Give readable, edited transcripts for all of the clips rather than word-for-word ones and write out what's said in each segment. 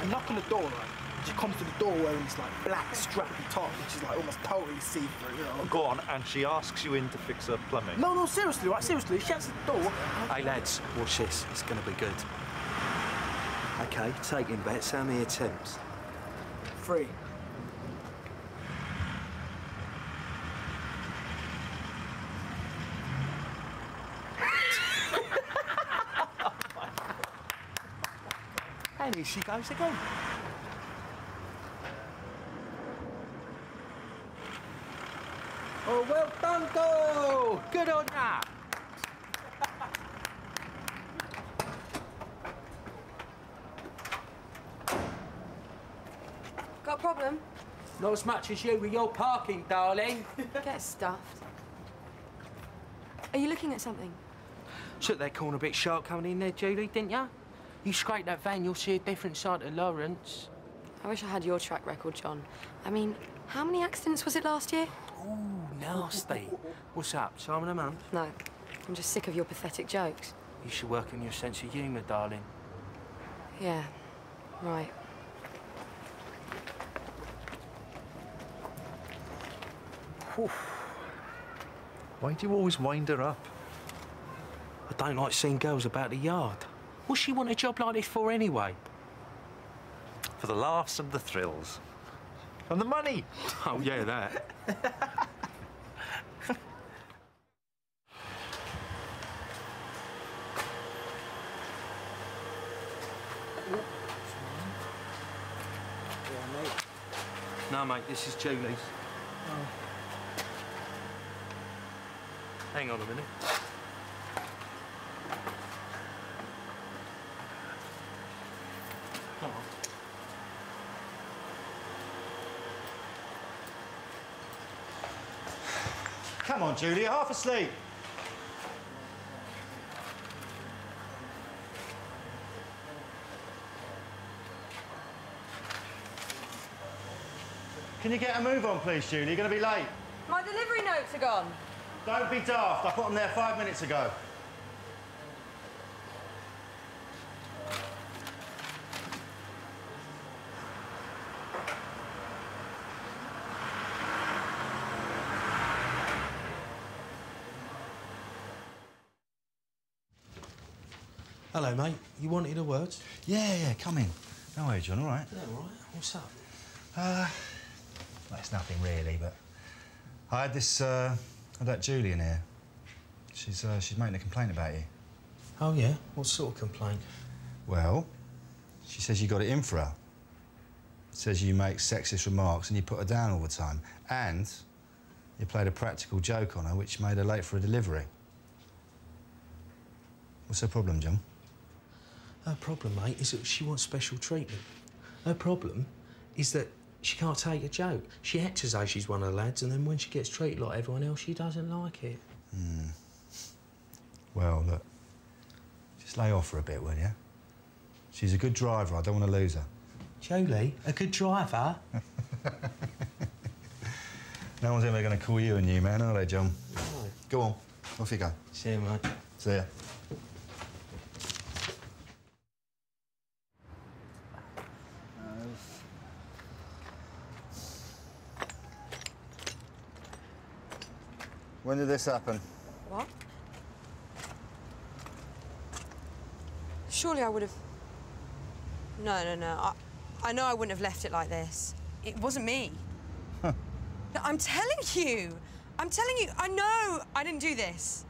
I knock on the door, right? She comes to the door wearing this like black strappy top, which is like almost totally see-through, you know. Go on, and she asks you in to fix her plumbing. No, seriously, right? Seriously, she shuts the door. Hey lads, watch this. It's gonna be good. Okay, taking bets. How many attempts? 3. And here she goes again. Oh, well done, Go! Good on ya! Got a problem? Not as much as you with your parking, darling. Get stuffed. Are you looking at something? Took that corner bit sharp coming in there, Julie, didn't ya? You scrape that van, you'll see a different side of Lawrence. I wish I had your track record, John. I mean, how many accidents was it last year? Ooh, nasty. What's up, time of the month? No, I'm just sick of your pathetic jokes. You should work on your sense of humour, darling. Yeah, right. Whew. Why do you always wind her up? I don't like seeing girls about the yard. What's she want a job like this for anyway? For the laughs and the thrills. And the money. Oh, yeah, that. No, mate, this is Julie's. Oh. Hang on a minute. Come on. Come on, Julie, you're half asleep. Can you get a move on, please, Julie? You're going to be late. My delivery notes are gone. Don't be daft. I put them there 5 minutes ago. Hello, mate. You wanted a word? Yeah, come in. How are you, John? All right? Yeah, all right. What's up? Well, it's nothing really, but I had this, I had that Julie in here. She's making a complaint about you. Oh, yeah? What sort of complaint? Well, she says you got it in for her. Says you make sexist remarks and you put her down all the time. And you played a practical joke on her, which made her late for a delivery. What's her problem, John? Her problem, mate, is that she wants special treatment. Her problem is that she can't take a joke. She acts as though she's one of the lads, and then when she gets treated like everyone else, she doesn't like it. Well, look, just lay off for a bit, will you? She's a good driver. I don't want to lose her. Jolie, a good driver? No one's ever going to call you a new man, are they, John? No. Go on, off you go. See you, mate. See ya. When did this happen? What? Surely I would have... No. I know I wouldn't have left it like this. It wasn't me. Huh. No, I'm telling you. I know I didn't do this.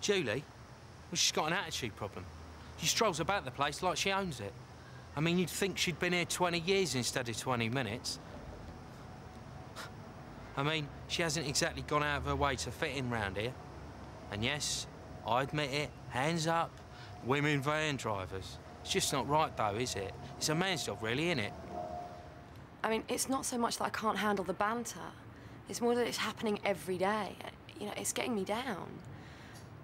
Julie? Well, she's got an attitude problem. She strolls about the place like she owns it. I mean, you'd think she'd been here 20 years instead of 20 minutes. I mean, she hasn't exactly gone out of her way to fit in round here. And yes, I admit it, hands up, women van drivers. It's just not right, though, is it? It's a man's job, really, isn't it? I mean, it's not so much that I can't handle the banter. It's more that it's happening every day. You know, it's getting me down.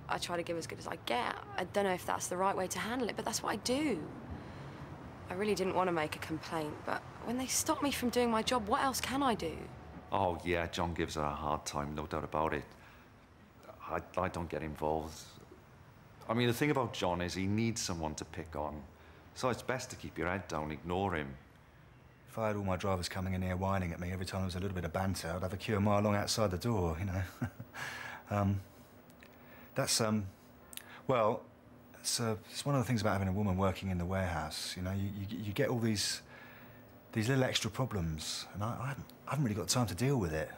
I try to give as good as I get. I don't know if that's the right way to handle it, but that's what I do. I really didn't want to make a complaint, but when they stop me from doing my job, what else can I do? Oh, yeah, John gives her a hard time, no doubt about it. I don't get involved. I mean, the thing about John is he needs someone to pick on. So it's best to keep your head down, ignore him. If I had all my drivers coming in here whining at me every time there was a little bit of banter, I'd have a queue a mile long outside the door, you know. Well, it's one of the things about having a woman working in the warehouse, you know. You get all these little extra problems, and I haven't really got time to deal with it.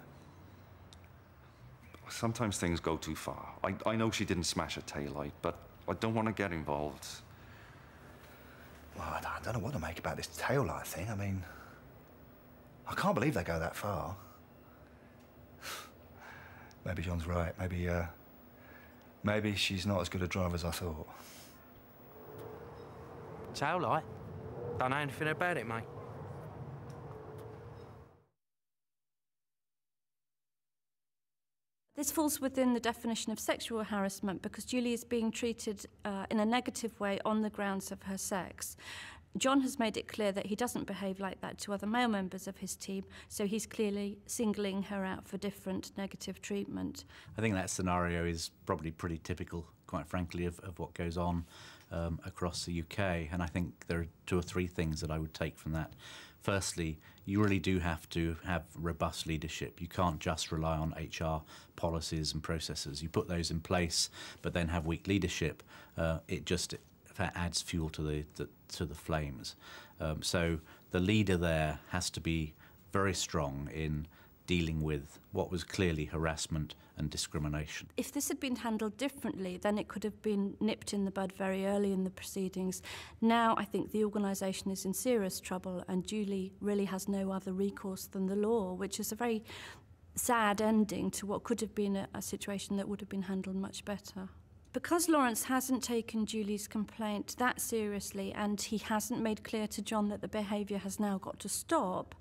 Sometimes things go too far. I know she didn't smash a taillight, but I don't want to get involved. Well, I don't know what to make about this taillight thing. I mean, I can't believe they go that far. Maybe John's right. Maybe she's not as good a driver as I thought. Taillight? Don't know anything about it, mate. This falls within the definition of sexual harassment because Julie is being treated in a negative way on the grounds of her sex. John has made it clear that he doesn't behave like that to other male members of his team, so he's clearly singling her out for different negative treatment. I think that scenario is probably pretty typical, quite frankly, of what goes on across the UK, and I think there are 2 or 3 things that I would take from that. Firstly, you really do have to have robust leadership. You can't just rely on HR policies and processes. You put those in place, but then have weak leadership. It just adds fuel to the flames. So the leader there has to be very strong in dealing with what was clearly harassment and discrimination. If this had been handled differently, then it could have been nipped in the bud very early in the proceedings. Now I think the organisation is in serious trouble and Julie really has no other recourse than the law, which is a very sad ending to what could have been a situation that would have been handled much better. Because Lawrence hasn't taken Julie's complaint that seriously and he hasn't made clear to John that the behaviour has now got to stop,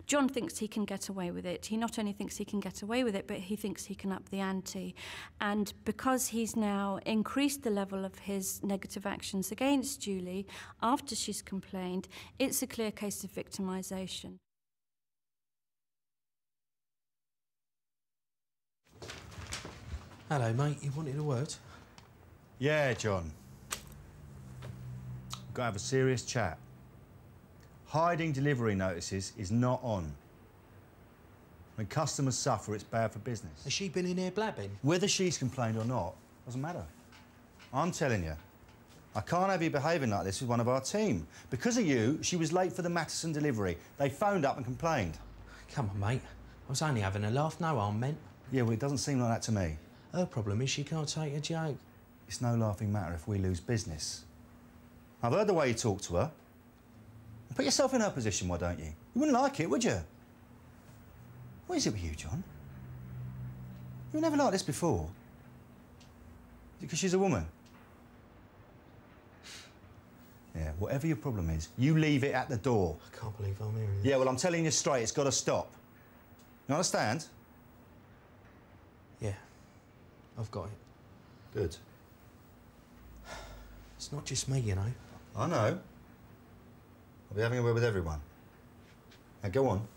John thinks he can get away with it. He not only thinks he can get away with it, but he thinks he can up the ante. And because he's now increased the level of his negative actions against Julie after she's complained, it's a clear case of victimisation. Hello, mate. You wanted a word? Yeah, John. We've got to have a serious chat. Hiding delivery notices is not on. When customers suffer, it's bad for business. Has she been in here blabbing? Whether she's complained or not, doesn't matter. I'm telling you, I can't have you behaving like this with one of our team. Because of you, she was late for the Matteson delivery. They phoned up and complained. Come on, mate. I was only having a laugh. No harm meant. Yeah, well, it doesn't seem like that to me. Her problem is she can't take a joke. It's no laughing matter if we lose business. I've heard the way you talk to her. Put yourself in her position, why don't you? You wouldn't like it, would you? What is it with you, John? You were never like this before. Is it because she's a woman? Yeah, whatever your problem is, you leave it at the door. I can't believe I'm hearing this. Yeah, well, I'm telling you straight, it's got to stop. You understand? Yeah, I've got it. Good. It's not just me, you know. I know. I'll be having a word with everyone. Now, go on.